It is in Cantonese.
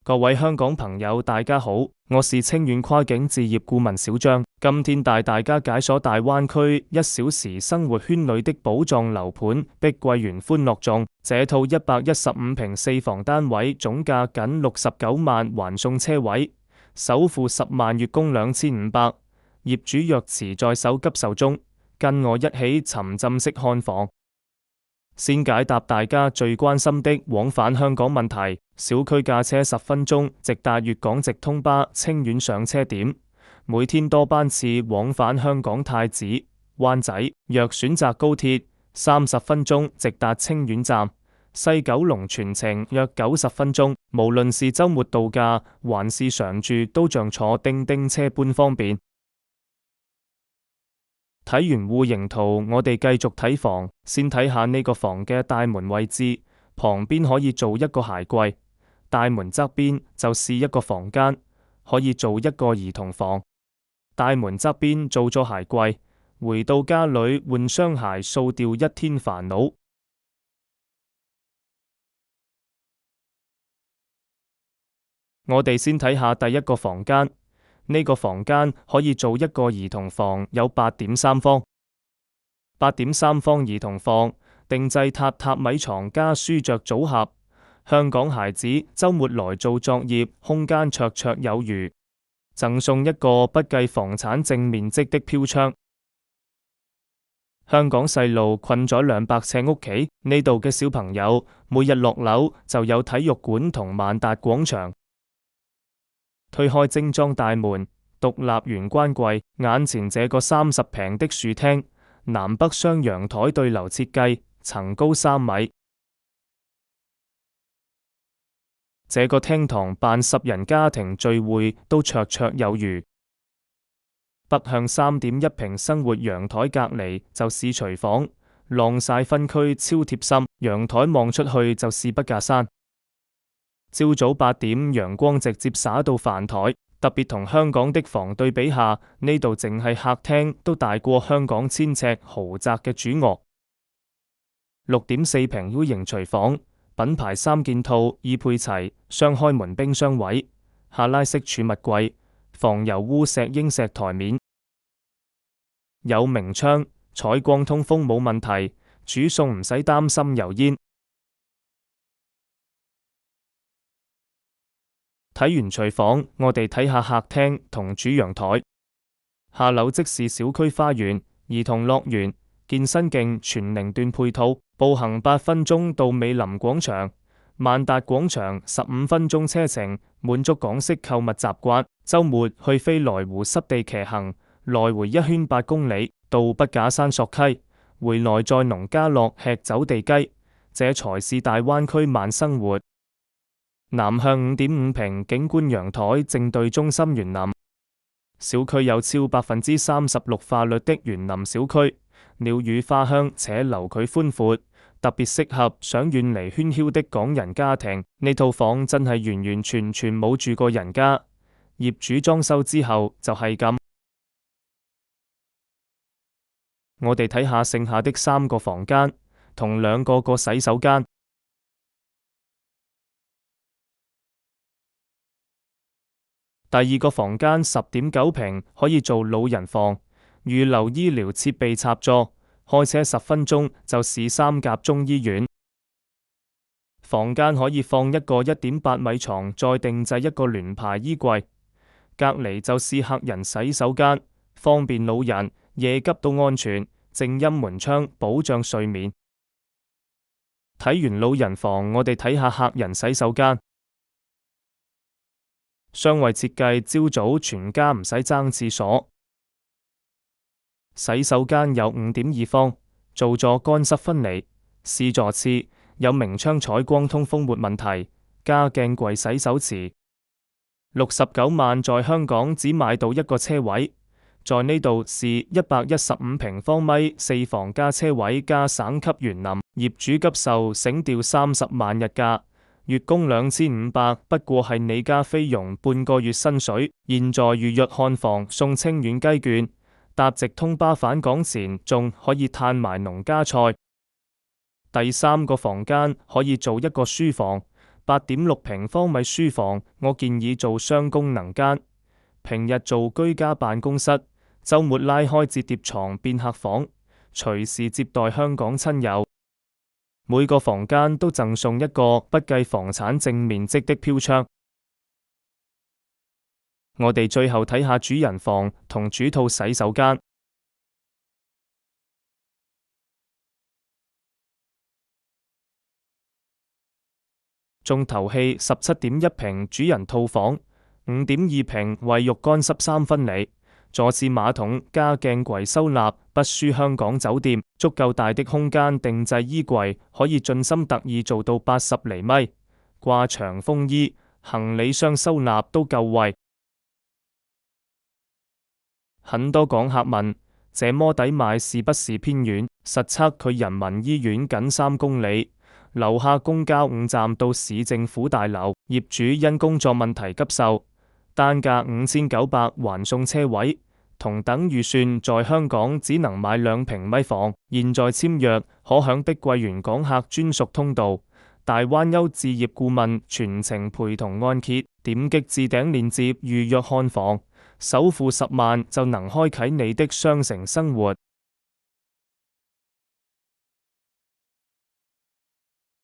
各位香港朋友，大家好，我是清遠跨境置業顧問小張，今天帶大家解鎖大灣區1小時生活圈裏的寶藏樓盤碧桂園歡樂頌。這套115平4房單位總價僅69萬，還送車位，首付10萬，月供2500，業主約持在手急售中。跟我一起沉浸式看房。先解答大家最關心的往返香港問題。小區駕車10分鐘，直達粵港直通巴清遠上車點，每天多班次往返香港太子、灣仔。若選擇高鐵，30分鐘直達清遠站。西九龍全程約90分鐘，無論是週末度假還是常住，都像坐叮叮車般方便。睇完戶型圖，我哋繼續睇房。先睇下呢個房嘅大門位置，旁邊可以做一個鞋櫃，大門側邊就是一個房間，可以做一個兒童房。大門側邊做咗鞋櫃，回到家裏換雙鞋，掃掉一天煩惱。我哋先睇下第一個房間。呢個房間可以做一個兒童房，有8.3方。8.3方兒童房，定制榻榻米床加書桌組合。香港孩子週末來做作業，空間綽綽有餘。贈送一個不計房產淨面積的飄窗。香港細路困咗200尺屋企，呢度嘅小朋友每日落樓就有體育館同萬達廣場。推開精裝大門，獨立玄關櫃，眼前這個30平的豎廳，南北雙陽台對流設計，層高3米。這個廳堂辦10人家庭聚會都綽綽有餘。北向3.1平生活陽台隔離就是廚房，晾曬分區超貼心，陽台望出去就是筆架山。朝早8點，陽光直接灑到飯台，特別同香港的房對比下，呢度淨係客廳都大過香港1000尺豪宅嘅主臥。6.4平 U 型廚房，品牌3件套2配齊，雙開門冰箱位，下拉式儲物櫃，防油污石英石台面，有明窗，採光通風冇問題，煮餸唔使擔心油煙。睇完廚房，我哋睇下客廳同主陽台。下樓即是小區花園、兒童樂園、健身徑全齡段配套，步行8分鐘到美林廣場、萬達廣場15分鐘車程，滿足港式購物習慣。週末去飛來湖濕地騎行，來回1圈8公里，到筆架山索溪，回來再農家樂吃走地雞，這才是大灣區慢生活。南向5.5平景觀陽台，正對中心園林。小區有超36%綠化率的園林小區，鳥語花香且樓距寬闊，特別適合想遠離喧囂的港人家庭。呢套房真係完完全全冇住過人家，業主裝修之後就係咁。我哋睇下剩下的3個房間，同2個洗手間。第2個房間10.9平，可以做老人房，預留醫療設備插座，開車10分鐘就是3甲中醫院。房間可以放一個1.8米床，再定製一個聯排衣櫃。隔離就是客人洗手間，方便老人夜急都安全，靜音門窗保障睡眠。睇完老人房，我哋睇下客人洗手間。雙衛設計，朝早全家唔使爭廁所。洗手間有5.2方，做咗乾濕分離，視座廁，有明窗採光通風沒問題，加鏡櫃洗手池。69萬在香港只買到一個車位，在呢度是115平方米4房加車位加省級園林，業主急售醒掉30萬日價。月供2500，不過係你家菲傭半個月薪水。現在預約看房送清遠雞券，搭直通巴返港前仲可以嘆埋農家菜。第3個房間可以做一個書房， 8.6平方米書房，我建議做雙功能間，平日做居家辦公室，週末拉開摺疊床變客房，隨時接待香港親友。每個房間都贈送一個不計房產淨面積的飄窗。我哋最後睇下主人房同主套洗手間。重頭戲17.1平主人套房，5.2平為浴缸13分里，坐廁馬桶加鏡櫃收納不輸香港酒店，足夠大的空間定製衣櫃可以盡心特意做到80厘米，掛牆風衣、行李箱收納都夠位。很多港客問，這麼抵買是不是偏遠？實測距人民醫院僅3公里。樓下公交5站到市政府大樓，業主因工作問題急售，單價5900還送車位，同等預算在香港只能買2平米房。現在簽約可享碧桂園港客專屬通道，大灣優置業顧問全程陪同按揭，點擊置頂鏈接預約看房，首付10萬就能開啟你的雙城生活。